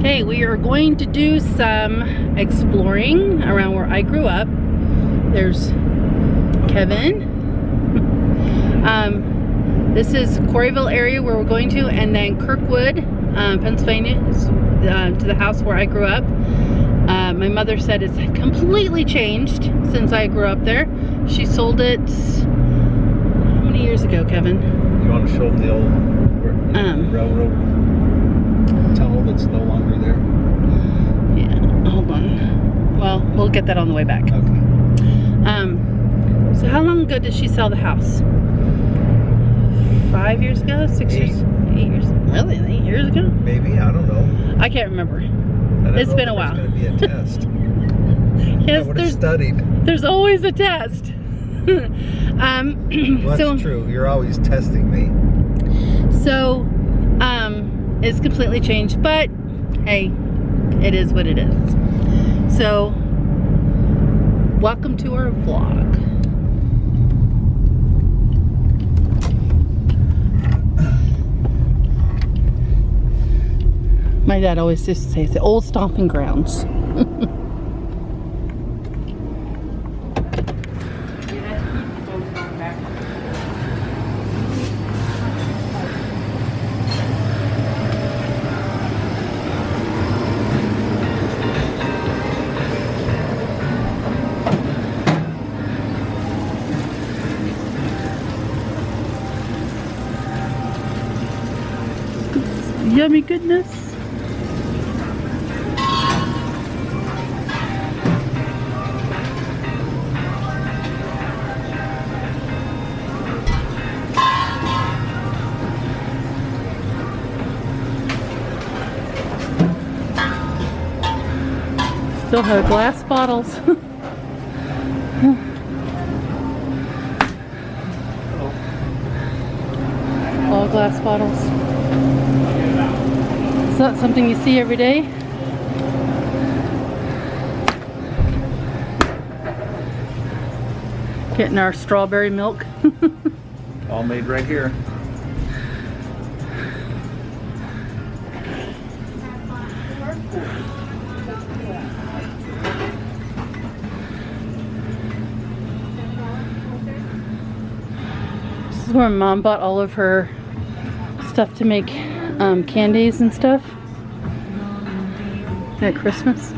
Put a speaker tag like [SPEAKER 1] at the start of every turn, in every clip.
[SPEAKER 1] Okay, we are going to do some exploring around where I grew up. There's Kevin. This is Corryville area where we're going to, and then Kirkwood, Pennsylvania, to the house where I grew up. My mother said it's completely changed since I grew up there. She sold it, how many years ago, Kevin?
[SPEAKER 2] You want to show them the old railroad tunnel that's no longer there?
[SPEAKER 1] Yeah, hold on. Well, we'll get that on the way back.
[SPEAKER 2] Okay.
[SPEAKER 1] So how long ago did she sell the house? 5 years ago? 6 years? 8 years? Really? 8 years ago?
[SPEAKER 2] Maybe, I don't know.
[SPEAKER 1] I can't remember. It's been a while.
[SPEAKER 2] There's going to be a test.
[SPEAKER 1] Yes,
[SPEAKER 2] I would have studied.
[SPEAKER 1] There's always a test.
[SPEAKER 2] Well, that's true. You're always testing me.
[SPEAKER 1] So, it's completely changed, but hey, it is what it is. So, welcome to our vlog. My dad always used to say it's the old stomping grounds. Yummy goodness. Still have glass bottles. All glass bottles. It's not something you see every day. Getting our strawberry milk.
[SPEAKER 2] All made right here.
[SPEAKER 1] This is where Mom bought all of her stuff to make candies and stuff at Christmas.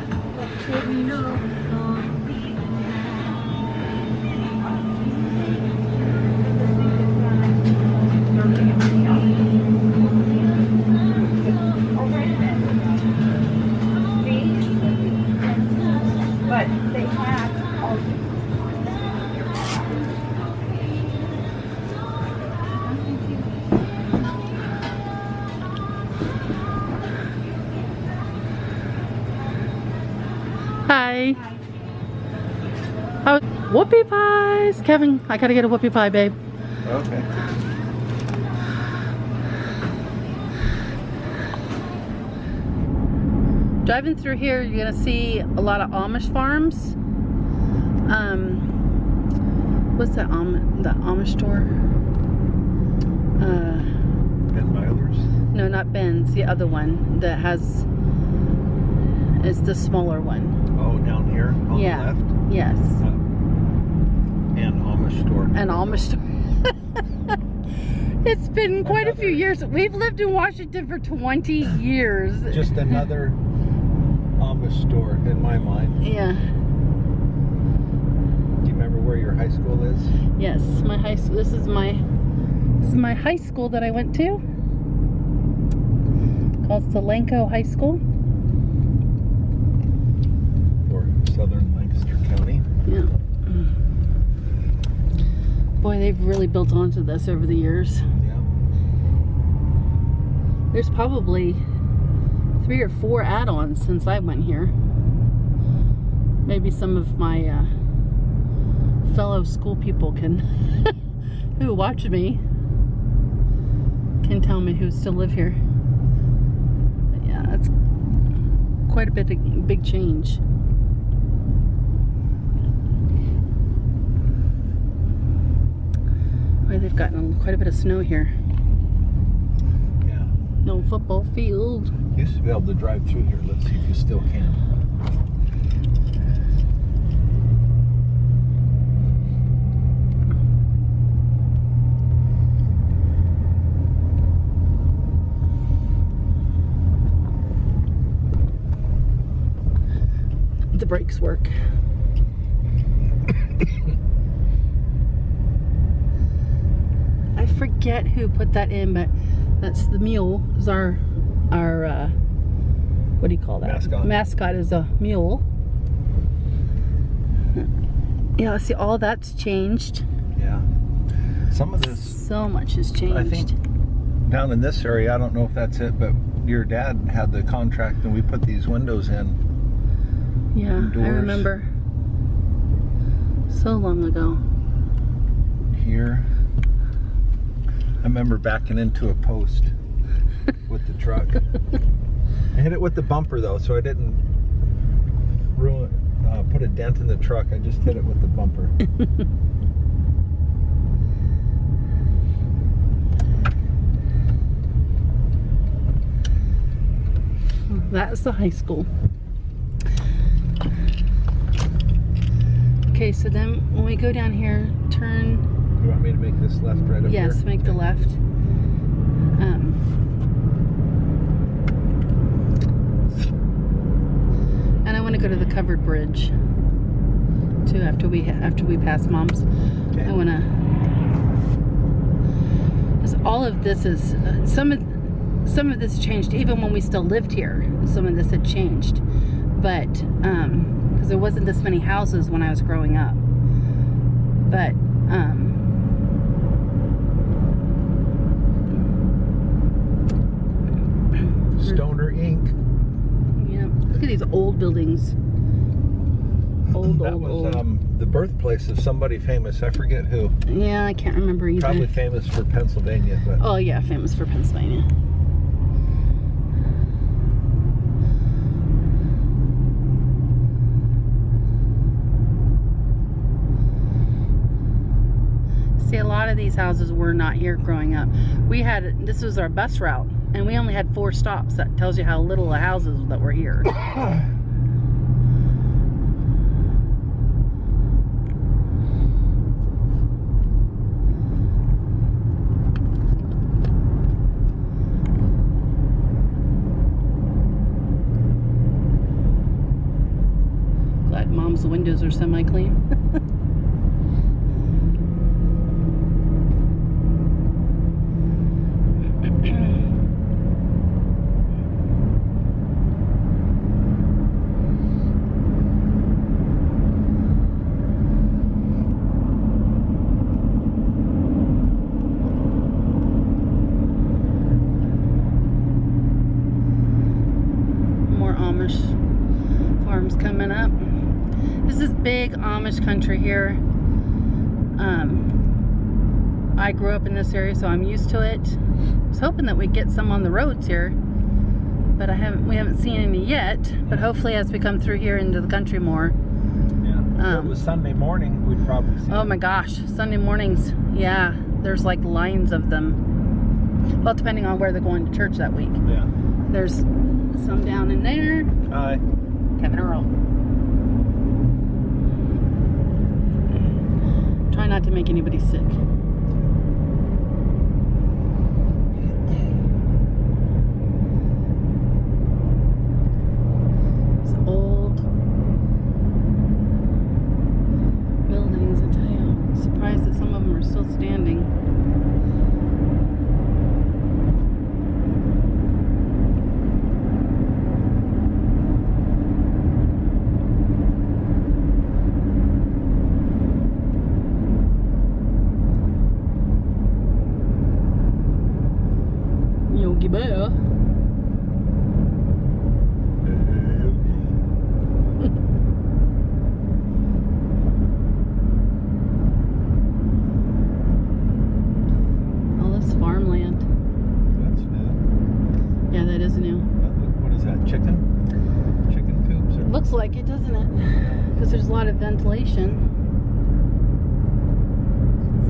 [SPEAKER 1] Hi. Whoopie pies. Kevin, I gotta get a whoopie pie, babe.
[SPEAKER 2] Okay.
[SPEAKER 1] Driving through here, you're gonna see a lot of Amish farms. What's that the Amish store?
[SPEAKER 2] Ben Milers?
[SPEAKER 1] No, not Ben's. The other one that has. It's the smaller one.
[SPEAKER 2] Oh, down here on the left?
[SPEAKER 1] Yes.
[SPEAKER 2] And Amish store.
[SPEAKER 1] An Amish store. It's been quite a few years. We've lived in Washington for 20 years.
[SPEAKER 2] Just another Amish store in my mind.
[SPEAKER 1] Yeah.
[SPEAKER 2] Do you remember where your high school is?
[SPEAKER 1] Yes, my high school. This is my high school that I went to. Called Solanco High School.
[SPEAKER 2] Southern Lancaster County.
[SPEAKER 1] Yeah. Boy, they've really built onto this over the years.
[SPEAKER 2] Yeah.
[SPEAKER 1] There's probably 3 or 4 add-ons since I went here. Maybe some of my fellow school people can, who watch me, can tell me who still live here. But yeah, that's quite a big change. Boy, they've gotten quite a bit of snow here.
[SPEAKER 2] Yeah.
[SPEAKER 1] No football field.
[SPEAKER 2] You used to be able to drive through here. Let's see if you still can.
[SPEAKER 1] The brakes work. I forget who put that in, but that's the mule. Is our what do you call that?
[SPEAKER 2] Mascot.
[SPEAKER 1] Mascot is a mule. Yeah, see, all that's changed.
[SPEAKER 2] Yeah. Some of this.
[SPEAKER 1] So much has changed.
[SPEAKER 2] I think down in this area, I don't know if that's it, but your dad had the contract and we put these windows in.
[SPEAKER 1] Yeah, I remember. So long ago.
[SPEAKER 2] Here. I remember backing into a post with the truck. I hit it with the bumper though, so I didn't put a dent in the truck. I just hit it with the bumper.
[SPEAKER 1] That's the high school. Okay, so then when we go down here, turn.
[SPEAKER 2] You want me to make this left right up here?
[SPEAKER 1] Yes, make the left. And I want to go to the covered bridge too after we pass Mom's.
[SPEAKER 2] Okay.
[SPEAKER 1] I want to. Because all of this is some of this changed even when we still lived here. Some of this had changed, but because there wasn't this many houses when I was growing up. But
[SPEAKER 2] Stoner Inc.
[SPEAKER 1] yeah, look at these old buildings. Old.
[SPEAKER 2] The birthplace of somebody famous. I forget who.
[SPEAKER 1] Yeah, I can't remember either.
[SPEAKER 2] Probably famous for Pennsylvania, but.
[SPEAKER 1] Oh yeah, famous for Pennsylvania. See, a lot of these houses were not here growing up. This was our bus route, and we only had 4 stops. That tells you how little the houses that were here. Glad Mom's windows are semi-clean. Farms coming up. This is big Amish country here. I grew up in this area, so I'm used to it. I was hoping that we'd get some on the roads here, but we haven't seen any yet. But hopefully, as we come through here into the country more.
[SPEAKER 2] Yeah. If it was Sunday morning, we'd probably see.
[SPEAKER 1] Oh my gosh, Sunday mornings. Yeah, there's like lines of them. Well, depending on where they're going to church that week.
[SPEAKER 2] Yeah.
[SPEAKER 1] There's some down in there.
[SPEAKER 2] Hi.
[SPEAKER 1] Kevin Earl. Try not to make anybody sick. It's old buildings, I tell you. I'm surprised that some of them are still standing. Yogi Bear. All this farmland.
[SPEAKER 2] That's new.
[SPEAKER 1] Yeah, that is new.
[SPEAKER 2] What is that? Chicken? Chicken coops? Or...
[SPEAKER 1] Looks like it, doesn't it? Because there's a lot of ventilation.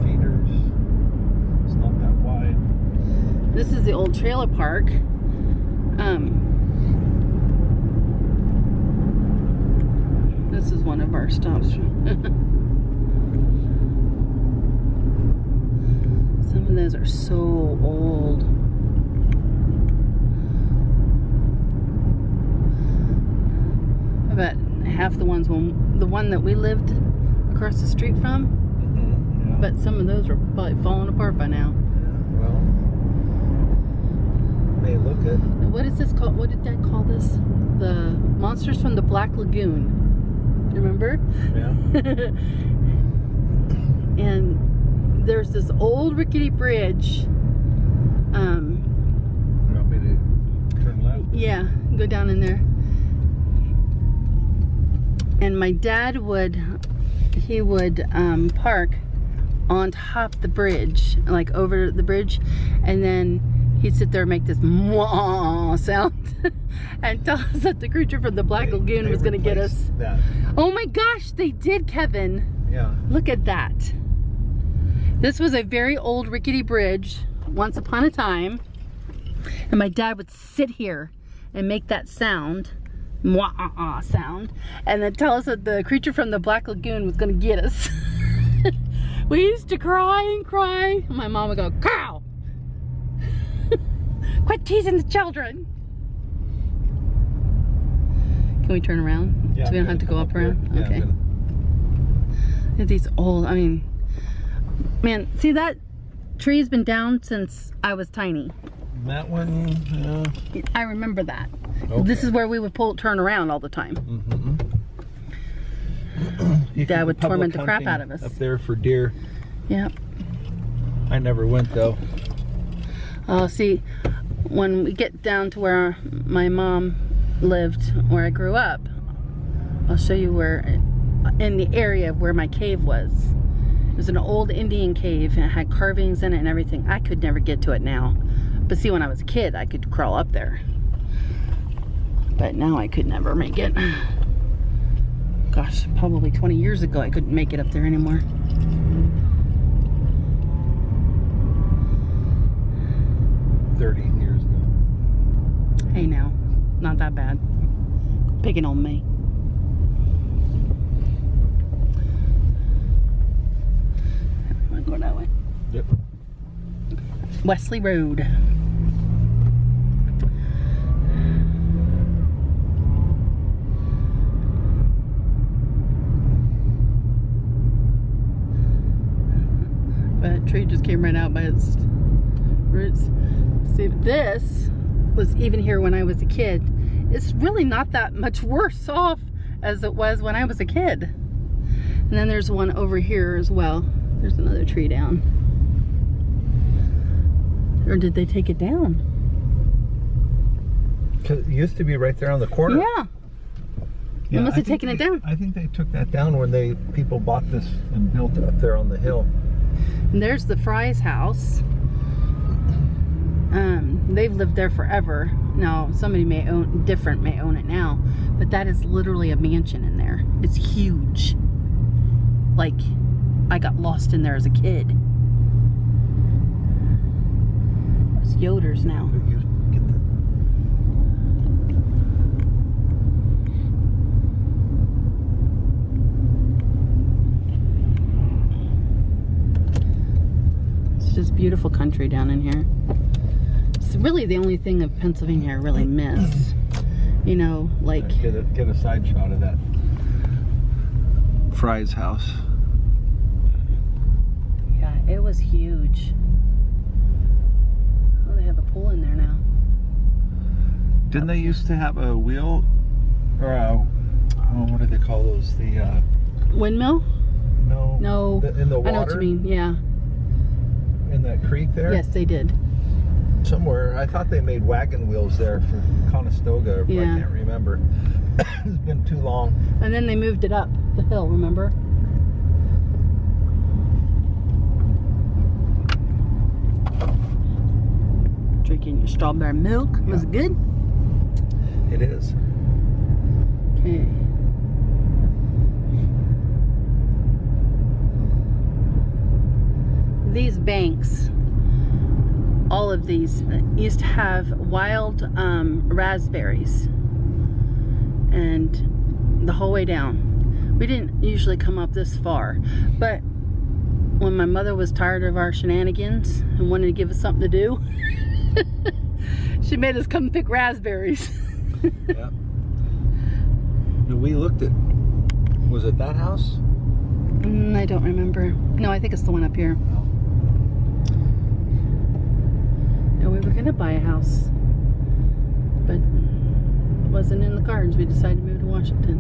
[SPEAKER 2] Feeders. It's not that wide.
[SPEAKER 1] This is is the old trailer park. This is one of our stops. Some of those are so old. I bet half the ones, the one that we lived across the street from,
[SPEAKER 2] yeah.
[SPEAKER 1] but some of those are probably falling apart by now.
[SPEAKER 2] Yeah, well, may look it.
[SPEAKER 1] What is this called? What did Dad call this? The Monsters from the Black Lagoon. Do you remember?
[SPEAKER 2] Yeah.
[SPEAKER 1] And there's this old rickety bridge.
[SPEAKER 2] You want me to turn left?
[SPEAKER 1] Yeah, go down in there. And my dad would park on top of the bridge, like over the bridge, and then he'd sit there and make this mwah sound and tell us that the creature from the Black Lagoon was going to get us.
[SPEAKER 2] That.
[SPEAKER 1] Oh my gosh, they did, Kevin.
[SPEAKER 2] Yeah.
[SPEAKER 1] Look at that. This was a very old rickety bridge once upon a time, and my dad would sit here and make that sound, mwah sound, and then tell us that the creature from the Black Lagoon was going to get us. We used to cry and cry. My mom would go, "Cow! Quit teasing the children." Can we turn around?
[SPEAKER 2] Yeah,
[SPEAKER 1] So we don't have to go up around?
[SPEAKER 2] Yeah,
[SPEAKER 1] okay. Look at these old, I mean, man, see that tree's been down since I was tiny.
[SPEAKER 2] That one,
[SPEAKER 1] I remember that.
[SPEAKER 2] Okay.
[SPEAKER 1] This is where we would turn around all the time. Dad would torment the crap out of us.
[SPEAKER 2] Up there for deer.
[SPEAKER 1] Yep.
[SPEAKER 2] I never went though.
[SPEAKER 1] Oh, see, when we get down to where my mom lived, where I grew up, I'll show you where, in the area of where my cave was. It was an old Indian cave and it had carvings in it and everything. I could never get to it now. But see, when I was a kid, I could crawl up there. But now I could never make it. Gosh, probably 20 years ago, I couldn't make it up there anymore.
[SPEAKER 2] Years ago.
[SPEAKER 1] Hey now, not that bad. Picking on me. I'm going that way.
[SPEAKER 2] Yep.
[SPEAKER 1] Wesley Road. But a tree just came right out by its roots. See, this was even here when I was a kid. It's really not that much worse off as it was when I was a kid. And then there's one over here as well. There's another tree down. Or did they take it down?
[SPEAKER 2] It used to be right there on the corner.
[SPEAKER 1] Yeah. They must have taken it down.
[SPEAKER 2] I think they took that down when people bought this and built it up there on the hill.
[SPEAKER 1] And there's the Fry's house. They've lived there forever. Now, somebody may own it now, but that is literally a mansion in there. It's huge. Like, I got lost in there as a kid. It's Yoder's now. It's just beautiful country down in here. It's really the only thing of Pennsylvania I really miss. You know, like...
[SPEAKER 2] Get a side shot of that Fry's house.
[SPEAKER 1] Yeah, it was huge. Oh, they have a pool in there now.
[SPEAKER 2] Didn't they used to have a wheel? Or what do they call those? The...
[SPEAKER 1] Windmill?
[SPEAKER 2] No.
[SPEAKER 1] No.
[SPEAKER 2] In the water?
[SPEAKER 1] I know what you mean, yeah.
[SPEAKER 2] In that creek there?
[SPEAKER 1] Yes, they did.
[SPEAKER 2] Somewhere. I thought they made wagon wheels there for Conestoga.
[SPEAKER 1] Yeah.
[SPEAKER 2] I can't remember. It's been too long.
[SPEAKER 1] And then they moved it up the hill, remember? Drinking your strawberry milk.
[SPEAKER 2] Yeah.
[SPEAKER 1] Was it good?
[SPEAKER 2] It is.
[SPEAKER 1] Okay. These banks all of these. It used to have wild raspberries, and the whole way down. We didn't usually come up this far, but when my mother was tired of our shenanigans and wanted to give us something to do, she made us come pick raspberries.
[SPEAKER 2] Yeah. We looked at, was it that house?
[SPEAKER 1] I don't remember. No, I think it's the one up here.
[SPEAKER 2] Oh.
[SPEAKER 1] Yeah, we were gonna buy a house, but it wasn't in the cards. We decided to move to Washington,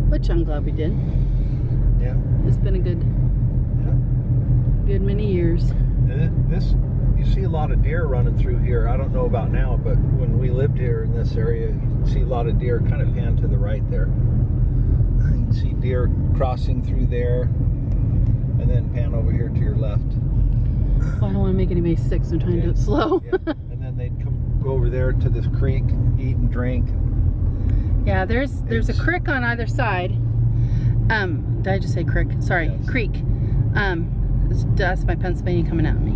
[SPEAKER 1] which I'm glad we did.
[SPEAKER 2] Yeah.
[SPEAKER 1] It's been a good many years.
[SPEAKER 2] This, you see a lot of deer running through here. I don't know about now, but when we lived here in this area, you see a lot of deer. Kind of pan to the right there. You can see deer crossing through there, and then pan over here to your left.
[SPEAKER 1] Well, I don't want to make anybody sick, so I'm trying to do it slow.
[SPEAKER 2] Yeah. And then they'd go over there to this creek, eat and drink.
[SPEAKER 1] Yeah, there's a creek on either side. Did I just say creek? Sorry,
[SPEAKER 2] Yes.
[SPEAKER 1] creek. That's my Pennsylvania coming at me.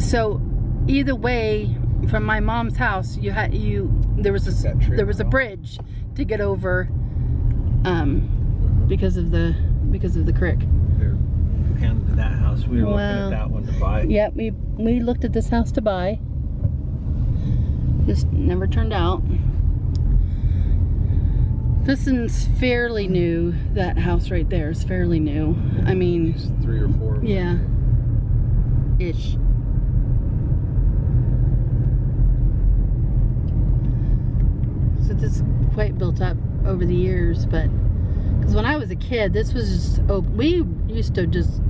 [SPEAKER 1] So either way, from my mom's house, there was a bridge to get over, because of the creek.
[SPEAKER 2] They're panning to that house. We were looking at that one to buy.
[SPEAKER 1] Yep, we looked at this house to buy. This never turned out. This is fairly new. That house right there is fairly new. I mean,
[SPEAKER 2] 3 or 4.
[SPEAKER 1] yeah, ish. So this is quite built up over the years, but because when I was a kid, this was just we used to just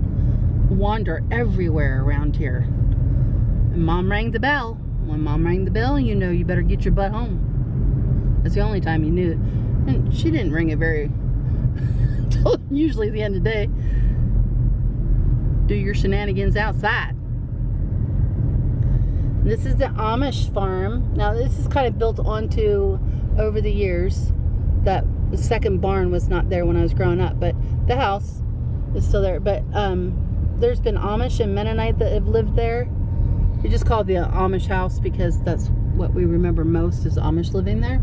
[SPEAKER 1] wander everywhere around here. And Mom rang the bell. When Mom rang the bell, you know you better get your butt home. That's the only time you knew it. And she didn't ring it very until usually the end of the day. Do your shenanigans outside. This is the Amish farm. Now this is kind of built onto over the years. That the second barn was not there when I was growing up, but the house is still there. But there's been Amish and Mennonite that have lived there. We just call it the Amish house because that's what we remember most is Amish living there.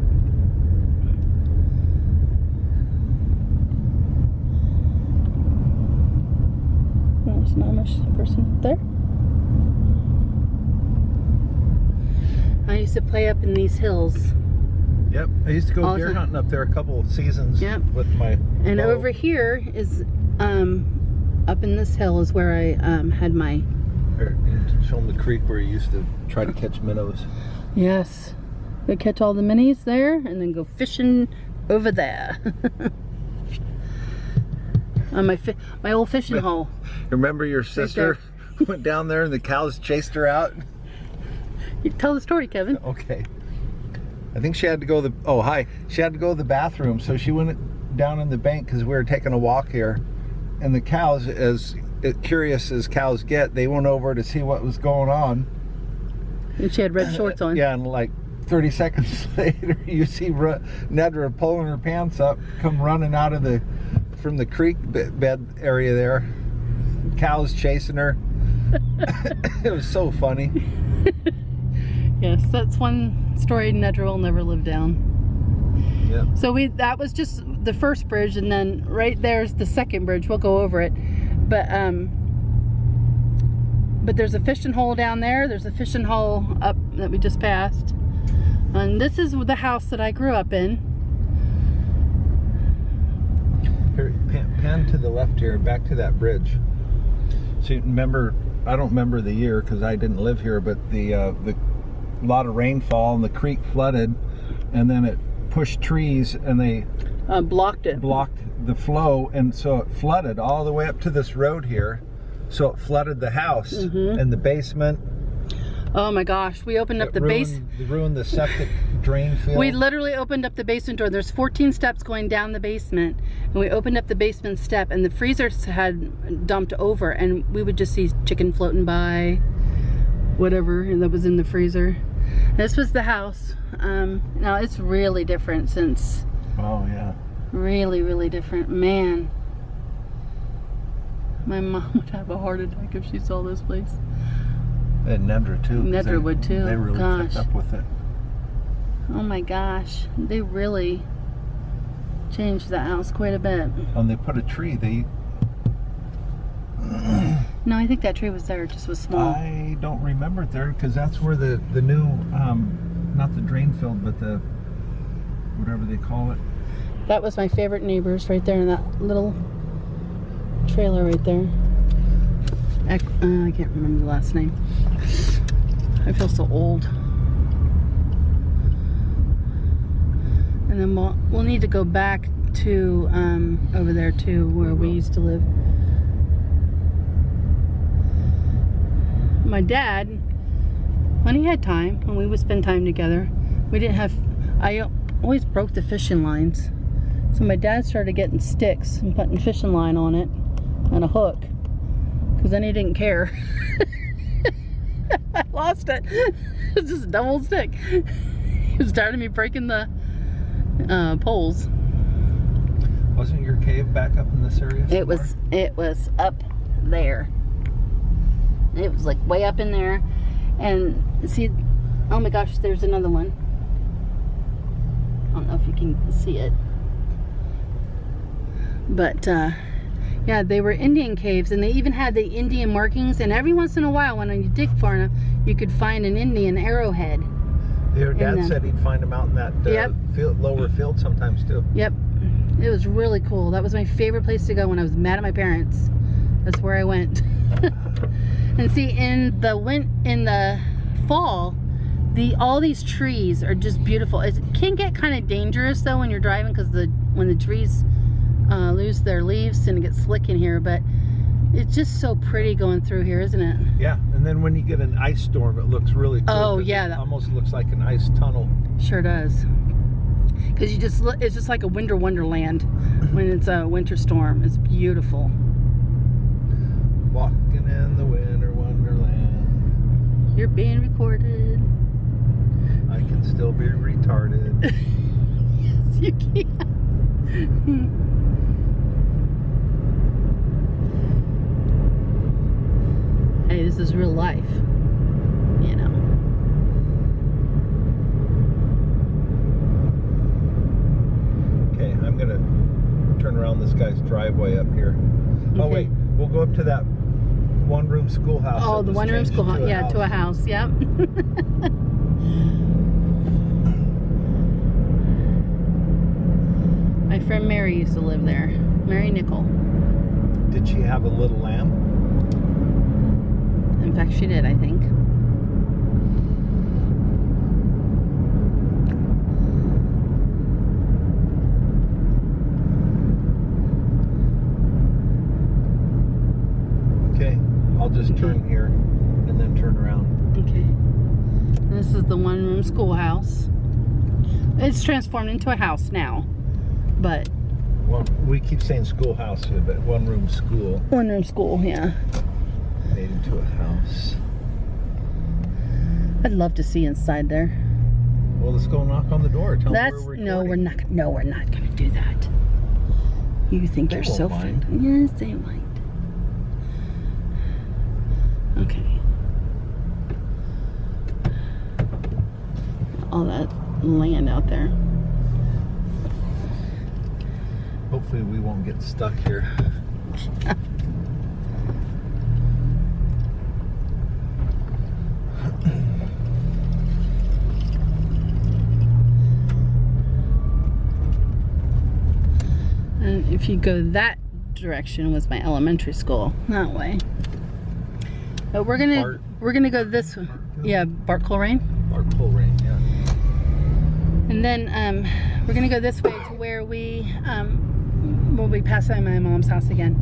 [SPEAKER 1] There's an Amish person there. I used to play up in these hills.
[SPEAKER 2] Yep, I used to go
[SPEAKER 1] Also,
[SPEAKER 2] deer hunting up there a couple of seasons.
[SPEAKER 1] Yep.
[SPEAKER 2] With my
[SPEAKER 1] And
[SPEAKER 2] bow.
[SPEAKER 1] over here is up in this hill is where I had my
[SPEAKER 2] Show them the creek where you used to try to catch minnows.
[SPEAKER 1] yes. We catch all the minis there and then go fishing over there. On my old fishing hole.
[SPEAKER 2] Remember your sister went down there and the cows chased her out?
[SPEAKER 1] You tell the story, Kevin.
[SPEAKER 2] Okay. I think she had to go she had to go to the bathroom, so she went down in the bank because we were taking a walk here, and the cows, as curious as cows get, they went over to see what was going on.
[SPEAKER 1] And she had red shorts on.
[SPEAKER 2] Yeah, and like 30 seconds later, you see Nedra pulling her pants up, come running out of from the creek bed area there. Cows chasing her. It was so funny.
[SPEAKER 1] Yes, that's one story Nedra will never live down.
[SPEAKER 2] Yeah.
[SPEAKER 1] So that was just the first bridge, and then right there's the second bridge. We'll go over it. But there's a fishing hole down there. There's a fishing hole up that we just passed. And this is the house that I grew up in.
[SPEAKER 2] Here, pan to the left here, back to that bridge. So you remember, I don't remember the year because I didn't live here, but the lot of rainfall and the creek flooded, and then it pushed trees and they blocked the flow, and so it flooded all the way up to this road here. So it flooded the house and the basement.
[SPEAKER 1] Oh my gosh, we opened up the basement.
[SPEAKER 2] Ruined the septic drain field.
[SPEAKER 1] We literally opened up the basement door. There's 14 steps going down the basement, and we opened up the basement step, and the freezers had dumped over, and we would just see chicken floating by, whatever that was in the freezer. This was the house. Now it's really different since.
[SPEAKER 2] Oh yeah.
[SPEAKER 1] Really, really different, man. My mom would have a heart attack if she saw this place.
[SPEAKER 2] And Nedra too.
[SPEAKER 1] Nedra would too.
[SPEAKER 2] They really kept up with it.
[SPEAKER 1] Oh my gosh, they really changed the house quite a bit.
[SPEAKER 2] And they put a tree.
[SPEAKER 1] No, I think that tree was there. It just was small.
[SPEAKER 2] I don't remember it there because that's where the new, not the drain field, but the whatever they call it.
[SPEAKER 1] That was my favorite neighbors right there in that little trailer right there. I can't remember the last name. I feel so old. And then we'll need to go back to over there too, where we used to live. My dad, when he had time, when we would spend time together, we didn't have, I always broke the fishing lines. So my dad started getting sticks and putting fishing line on it and a hook, because then he didn't care. I lost it. It's just a dumb old stick. He was tired of me breaking the poles.
[SPEAKER 2] Wasn't your cave back up in this area somewhere?
[SPEAKER 1] It was up there. It was like way up in there. And see, oh my gosh, there's another one. I don't know if you can see it. But yeah, they were Indian caves, and they even had the Indian markings, and every once in a while when you dig far enough, you could find an Indian arrowhead.
[SPEAKER 2] Your dad said he'd find them out in that lower field sometimes too.
[SPEAKER 1] Yep. It was really cool. That was my favorite place to go when I was mad at my parents. That's where I went. And see, in the fall, all these trees are just beautiful. It can get kind of dangerous though when you're driving, because when the trees lose their leaves and it gets slick in here, but it's just so pretty going through here, isn't it?
[SPEAKER 2] Yeah, and then when you get an ice storm, it looks really cool.
[SPEAKER 1] Oh yeah,
[SPEAKER 2] it almost looks like an ice tunnel.
[SPEAKER 1] Sure does. Because it's just like a winter wonderland when it's a winter storm. It's beautiful.
[SPEAKER 2] Walking in the winter wonderland.
[SPEAKER 1] You're being recorded.
[SPEAKER 2] I can still be retarded.
[SPEAKER 1] Yes, you can. Hey, this is real life, you know.
[SPEAKER 2] Okay, I'm gonna turn around this guy's driveway up here.
[SPEAKER 1] Okay.
[SPEAKER 2] Oh wait, we'll go up to that one-room schoolhouse.
[SPEAKER 1] Oh, the one-room schoolhouse. Yeah, to a house. Yep. My friend Mary used to live there. Mary Nickel.
[SPEAKER 2] Did she have a little lamb?
[SPEAKER 1] In fact, she did, I think.
[SPEAKER 2] Okay, I'll just turn here and then turn around.
[SPEAKER 1] Okay. This is the one-room schoolhouse. It's transformed into a house now, but...
[SPEAKER 2] Well, we keep saying schoolhouse here, but one-room school.
[SPEAKER 1] One-room school, yeah.
[SPEAKER 2] Made into a house.
[SPEAKER 1] I'd love to see inside there.
[SPEAKER 2] Well, let's go knock on the door. Tell them we're recording.
[SPEAKER 1] No, we're not gonna do that. You think you're so
[SPEAKER 2] mind.
[SPEAKER 1] Yes, they might. Okay. All that land out there.
[SPEAKER 2] Hopefully we won't get stuck here.
[SPEAKER 1] And if you go that direction was my elementary school, that way. But we're gonna go this way. Yeah, Bart Coleraine.
[SPEAKER 2] Bart Coleraine, yeah.
[SPEAKER 1] And then we're gonna go this way to where we'll be passing my mom's house again.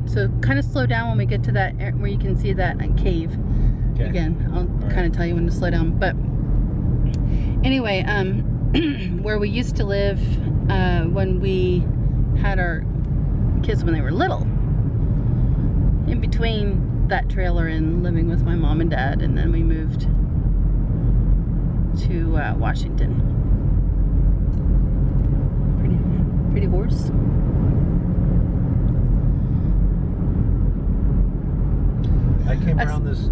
[SPEAKER 1] So kind of slow down when we get to that where you can see that cave. Okay. Again, I'll kind of tell you when to slow down. But anyway, where we used to live when we had our kids when they were little, in between that trailer and living with my mom and dad, and then we moved to Washington. Pretty horse.
[SPEAKER 2] came around this.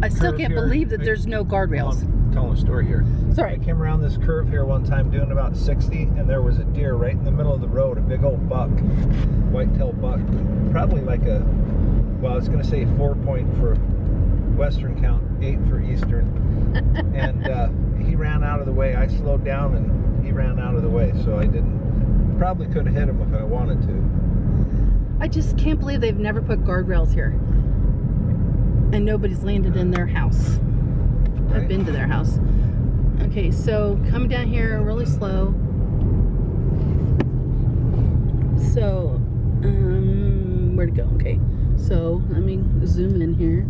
[SPEAKER 1] I still can't
[SPEAKER 2] here.
[SPEAKER 1] believe that there's no guardrails.
[SPEAKER 2] I'm telling a story here.
[SPEAKER 1] Sorry.
[SPEAKER 2] I came around this curve here one time doing about 60, and there was a deer right in the middle of the road, a big old buck, white-tailed buck, probably like a, well, I was going to say 4 point for Western count, 8 for Eastern, and he ran out of the way. I slowed down, and he ran out of the way, so I didn't, probably could have hit him if I wanted to.
[SPEAKER 1] I just can't believe they've never put guardrails here. And nobody's landed in their house.
[SPEAKER 2] Right.
[SPEAKER 1] I've been to their house. Okay, so coming down here really slow. So, where to go? Okay, so let me zoom in here.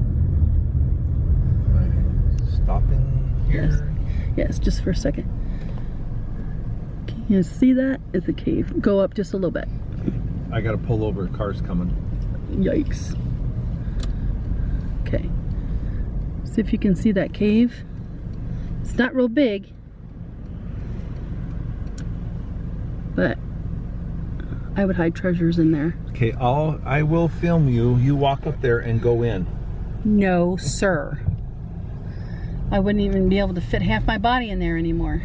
[SPEAKER 2] Stopping here.
[SPEAKER 1] Yes, just for a second. Can you see that? It's a cave. Go up just a little bit.
[SPEAKER 2] I gotta pull over, car's coming.
[SPEAKER 1] Yikes. Okay. See if you can see that cave. It's not real big, but I would hide treasures in there.
[SPEAKER 2] Okay, I will film you. You walk up there and go in.
[SPEAKER 1] No, sir. I wouldn't even be able to fit half my body in there anymore.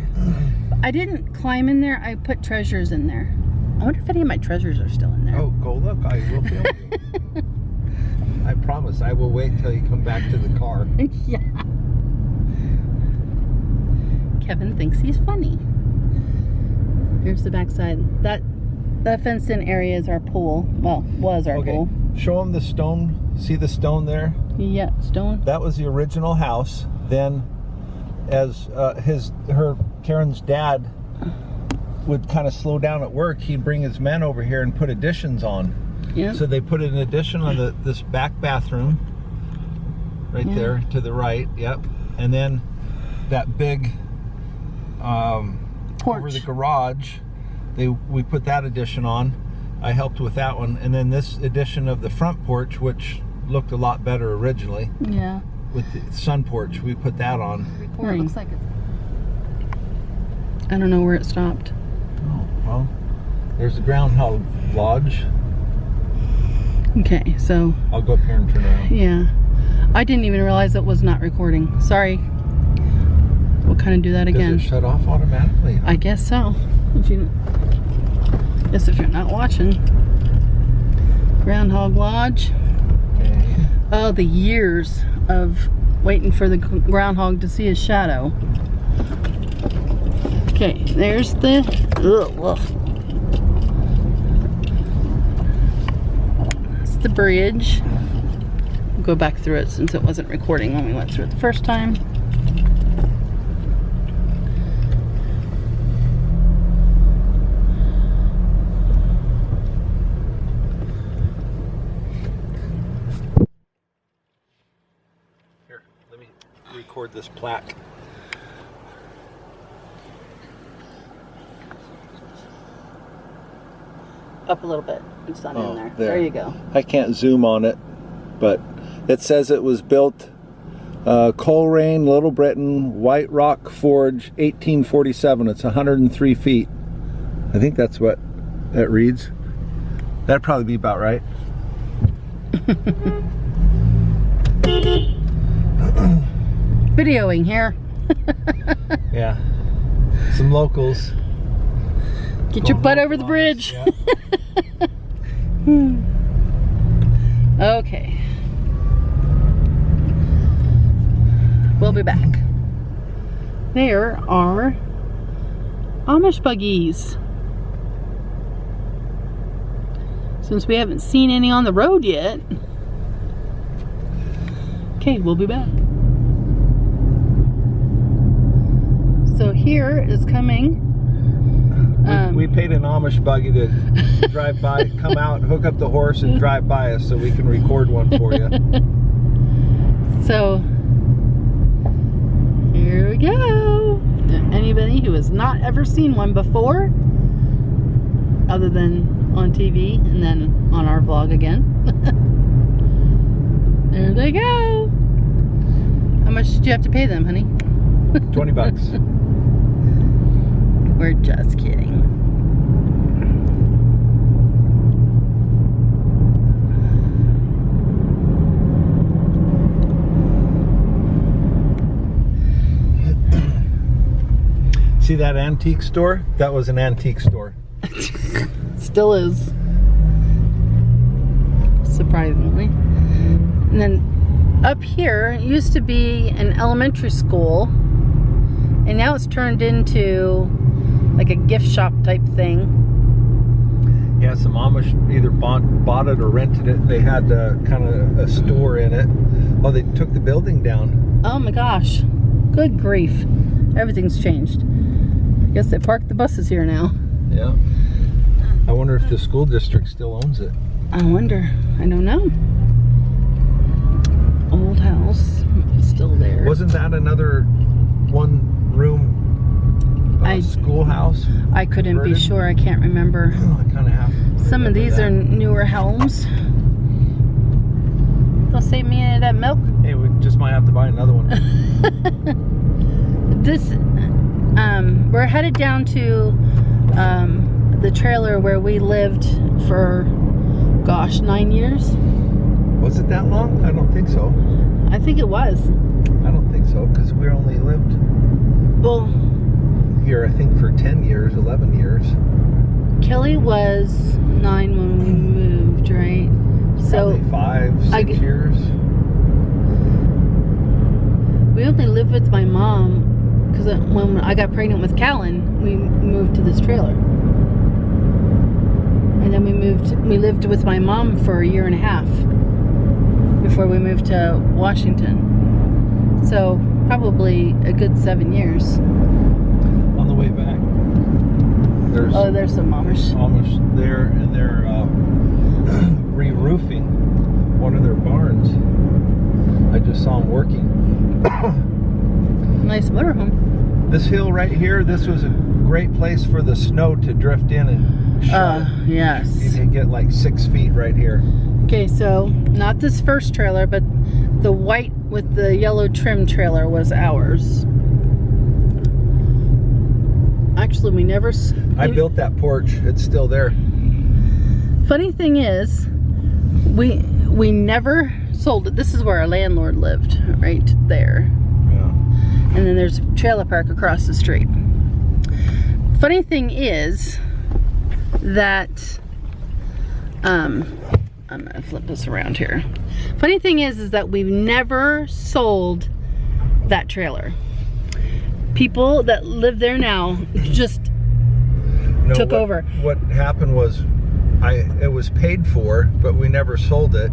[SPEAKER 1] I didn't climb in there. I put treasures in there. I wonder if any of my treasures are still in there.
[SPEAKER 2] Oh, go look. I will film you. I promise. I will wait until you come back to the car.
[SPEAKER 1] Yeah. Kevin thinks he's funny. Here's the backside. That fenced in area is our pool. Well, was our pool.
[SPEAKER 2] Show them the stone. See the stone there?
[SPEAKER 1] Yeah, stone.
[SPEAKER 2] That was the original house. Then, as Karen's dad would kind of slow down at work, he'd bring his men over here and put additions on.
[SPEAKER 1] Yeah.
[SPEAKER 2] So they put an addition on this back bathroom, right there to the right. Yep. And then that big
[SPEAKER 1] porch
[SPEAKER 2] over the garage, we put that addition on. I helped with that one, and then this addition of the front porch, which looked a lot better originally.
[SPEAKER 1] Yeah.
[SPEAKER 2] With the sun porch, we put that on.
[SPEAKER 1] It looks like it's. I don't know where it stopped.
[SPEAKER 2] Oh well, there's the groundhog lodge.
[SPEAKER 1] Okay, so
[SPEAKER 2] I'll go up here and turn around.
[SPEAKER 1] Yeah, I didn't even realize it was not recording. Sorry. We'll kind of do that again.
[SPEAKER 2] Does it shut off automatically?
[SPEAKER 1] I guess so. If you're not watching. Groundhog Lodge.
[SPEAKER 2] Okay.
[SPEAKER 1] Oh, the years of waiting for the groundhog to see his shadow. Okay, there's the. Ugh. That's the bridge. We'll go back through it since it wasn't recording when we went through it the first time.
[SPEAKER 2] Record this plaque.
[SPEAKER 1] Up a little bit. It's not in there. There you go.
[SPEAKER 2] I can't zoom on it, but it says it was built Coleraine, Little Britain, White Rock Forge, 1847. It's 103 feet. I think that's what it reads. That'd probably be about right.
[SPEAKER 1] Videoing here.
[SPEAKER 2] Yeah. Some locals.
[SPEAKER 1] Get your butt over the bridge.
[SPEAKER 2] Yeah.
[SPEAKER 1] Okay. We'll be back. There are Amish buggies. Since we haven't seen any on the road yet. Okay, we'll be back. So here is coming.
[SPEAKER 2] We paid an Amish buggy to drive by, come out, hook up the horse, and drive by us so we can record one for you.
[SPEAKER 1] So here we go. Anybody who has not ever seen one before, other than on TV and then on our vlog again. There they go. How much did you have to pay them, honey?
[SPEAKER 2] 20 bucks.
[SPEAKER 1] We're just kidding.
[SPEAKER 2] See that antique store? That was an antique store.
[SPEAKER 1] Still is. Surprisingly. And then up here used to be an elementary school, and now it's turned into like a gift shop type thing.
[SPEAKER 2] Yeah, some Amish either bought it or rented it. They had kind of a store in it. Oh, they took the building down.
[SPEAKER 1] Oh my gosh. Good grief. Everything's changed. I guess they parked the buses here now.
[SPEAKER 2] Yeah. I wonder if the school district still owns it.
[SPEAKER 1] I wonder. I don't know. Old house. Still there.
[SPEAKER 2] Wasn't that another one-room schoolhouse?
[SPEAKER 1] I couldn't be sure. I can't remember.
[SPEAKER 2] Oh, I kind of have to.
[SPEAKER 1] Some of these are newer homes. They'll save me any of that milk.
[SPEAKER 2] Hey, we just might have to buy another one.
[SPEAKER 1] This, we're headed down to the trailer where we lived for, gosh, 9 years.
[SPEAKER 2] Was it that long? I don't think so.
[SPEAKER 1] I think it was.
[SPEAKER 2] I don't think so, because we only lived here, I think, for 10 years, 11 years.
[SPEAKER 1] Kelly was 9 when we moved, right? So
[SPEAKER 2] probably 5, 6 years.
[SPEAKER 1] We only lived with my mom because when I got pregnant with Callan, we moved to this trailer. And then we lived with my mom for a year and a half before we moved to Washington. So probably a good 7 years.
[SPEAKER 2] On the way back,
[SPEAKER 1] there's some Amish
[SPEAKER 2] there, and they're re-roofing one of their barns. I just saw them working.
[SPEAKER 1] Nice motorhome.
[SPEAKER 2] This hill right here, this was a great place for the snow to drift in and shut.
[SPEAKER 1] Yes.
[SPEAKER 2] You can get like 6 feet right here.
[SPEAKER 1] Okay, so not this first trailer, but the white with the yellow trim trailer was ours. Actually, we never...
[SPEAKER 2] I built that porch. It's still there.
[SPEAKER 1] Funny thing is, we never sold it. This is where our landlord lived, right there.
[SPEAKER 2] Yeah.
[SPEAKER 1] And then there's a trailer park across the street. Funny thing is that I'm gonna flip this around here. Funny thing is that we've never sold that trailer. People that live there now just took over.
[SPEAKER 2] What happened was it was paid for, but we never sold it.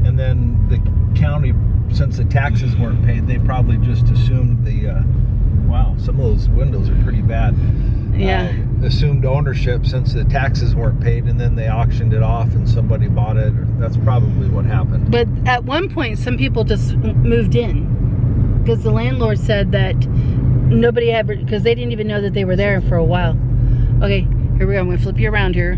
[SPEAKER 2] And then the county, since the taxes weren't paid, they probably just assumed wow, some of those windows are pretty bad.
[SPEAKER 1] Yeah.
[SPEAKER 2] Assumed ownership since the taxes weren't paid, and then they auctioned it off and somebody bought it. That's probably what happened.
[SPEAKER 1] But at one point, some people just moved in because the landlord said that nobody ever, because they didn't even know that they were there for a while. Okay, here we go. I'm going to flip you around here.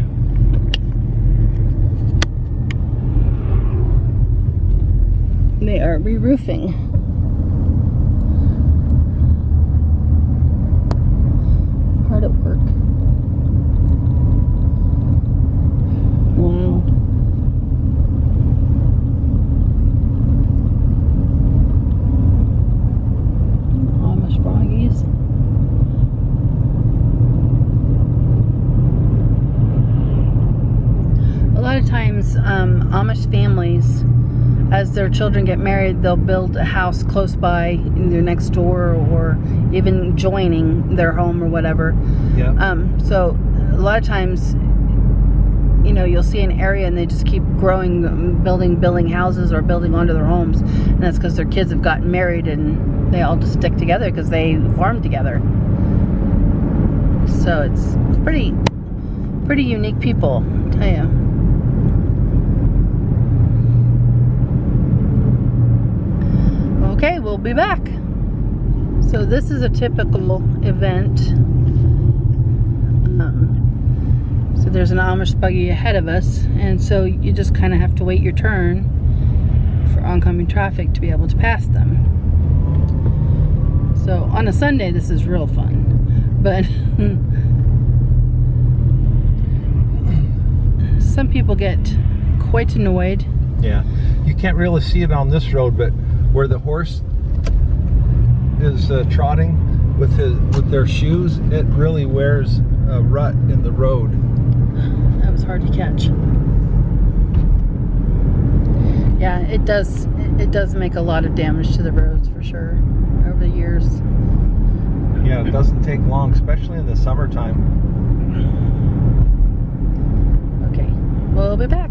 [SPEAKER 1] They are re-roofing. Hard at work. Wow. Amish froggies. A lot of times, Amish families, as their children get married, they'll build a house close by, either next door or even joining their home or whatever.
[SPEAKER 2] Yeah.
[SPEAKER 1] So a lot of times, you know, you'll see an area and they just keep growing, building houses or building onto their homes, and that's because their kids have gotten married and they all just stick together because they farm together. So it's pretty unique people, I'll tell you. Okay, we'll be back. So this is a typical event. So there's an Amish buggy ahead of us, and so you just kind of have to wait your turn for oncoming traffic to be able to pass them. So on a Sunday, this is real fun, but some people get quite annoyed.
[SPEAKER 2] Yeah, you can't really see it on this road, but where the horse is trotting, with their shoes, it really wears a rut in the road.
[SPEAKER 1] That was hard to catch. Yeah, it does make a lot of damage to the roads for sure over the years.
[SPEAKER 2] Yeah, it doesn't take long, especially in the summertime.
[SPEAKER 1] Okay, we'll be back.